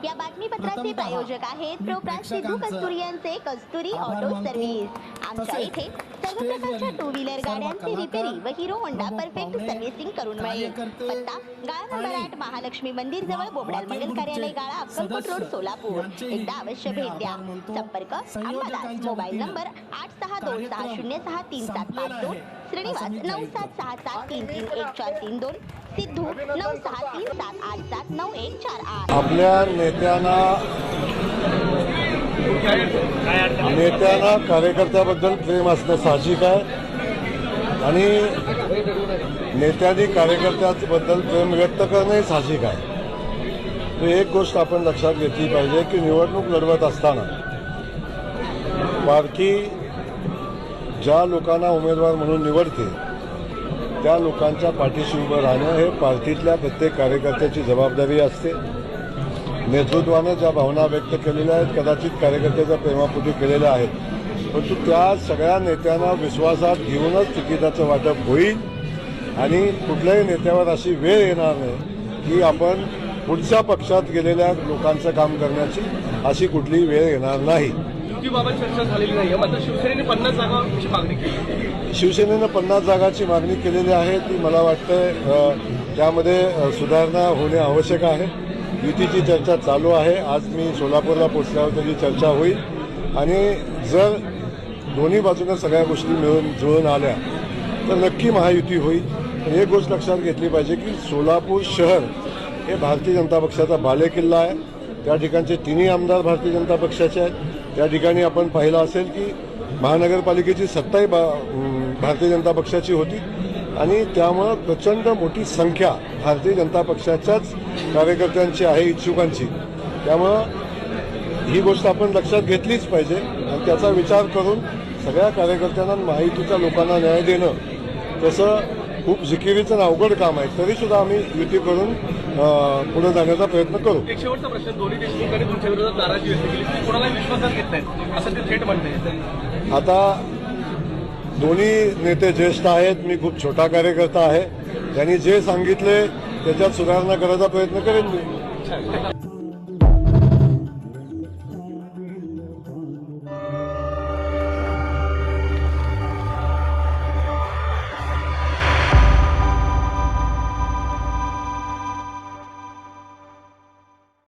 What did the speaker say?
या बातमीपत्राचे प्रायोजक आहेत प्रोप्रास सिद्धू कस्तुरी यांचे कस्तुरी ऑटो सर्व्हिस। आमच्या इथे सर्व प्रकारच्या टू व्हीलर गाड्यांची रिपेरी व हिरो होंडा परफेक्ट सर्व्हिसिंग करून मिळेल। पत्ता गाळा नंबर 8 महालक्ष्मी मंदिर जवळ बोबडाल मंगल कार्यालय गाळा अक्कलकोट रोड सोलापूर। एकदा अवश्य भेट द्या। संपर्क अंबादास मोबाईल नंबर 8626063752 श्रीनिवास 9766331432 सिद्धू 9637879148। आपल्या नेत्यांना कार्यकर्त्याबद्दल प्रेम असणं साहजिक आहे आणि नेत्यांनी कार्यकर्त्याबद्दल प्रेम व्यक्त करणंही साहजिक आहे। तर एक गोष्ट आपण लक्षात घेतली पाहिजे की निवडणूक लढवत असताना पार्टी ज्या लोकांना उमेदवार म्हणून निवडते त्या लोकांच्या पाठीशी उभं राहणं हे पार्टीतल्या प्रत्येक कार्यकर्त्याची जबाबदारी असते। नेतृत्वानं ज्या भावना व्यक्त केलेल्या आहेत कदाचित कार्यकर्त्याच्या प्रेमापोटी केलेल्या आहेत, परंतु त्या सगळ्या नेत्यांना विश्वासात घेऊनच तिकिटाचं वाटप होईल आणि कुठल्याही नेत्यावर अशी वेळ येणार नाही की आपण पुढच्या पक्षात गेलेल्या लोकांचं काम करण्याची अशी कुठलीही वेळ येणार नाही। युतीबाबत चर्चा झालेली नाही, मात्र शिवसेनेने 50 जागांची मागणी केली। शिवसेनेनं 50 जागांची मागणी केलेली आहे ती मला वाटतं त्यामध्ये सुधारणा होणे आवश्यक आहे। युतीची चर्चा चालू आहे। आज मी सोलापूरला पोहोचल्यावर त्याची चर्चा होईल आणि जर दोन्ही बाजूने सगळ्या गोष्टी मिळून जुळून आल्या तर नक्की महायुती होईल। पण एक गोष्ट लक्षात घेतली पाहिजे की सोलापूर शहर हे भारतीय जनता पक्षाचा बालेकिल्ला आहे। त्या ठिकाणचे तिन्ही आमदार भारतीय जनता पक्षाचे आहेत। त्या ठिकाणी आपण पाहिलं असेल की महानगरपालिकेची सत्ताही भारतीय जनता पक्षाची होती आणि त्यामुळं प्रचंड मोठी संख्या भारतीय जनता पक्षाच्याच कार्यकर्त्यांची आहे, इच्छुकांची। त्यामुळं ही गोष्ट आपण लक्षात घेतलीच पाहिजे आणि त्याचा विचार करून सगळ्या कार्यकर्त्यांना महायुतीच्या लोकांना न्याय देणं तसं खूप जिकिरीचं अवघड काम आहे, तरीसुद्धा आम्ही युती करून पुढे जाण्याचा प्रयत्न करू। एक शेवटचा प्रश्न, दोन्ही देशमुखांनी तुमच्या विरोधात नाराजी व्यक्त केली, कोणालाही विश्वासात घेत नाहीत असं ते थेट म्हणते। आता दोन्ही नेते ज्येष्ठ आहेत, मी खूप छोटा कार्यकर्ता आहे। त्यांनी जे सांगितले त्याच्यात सुधारणा करायचा प्रयत्न करेन मी।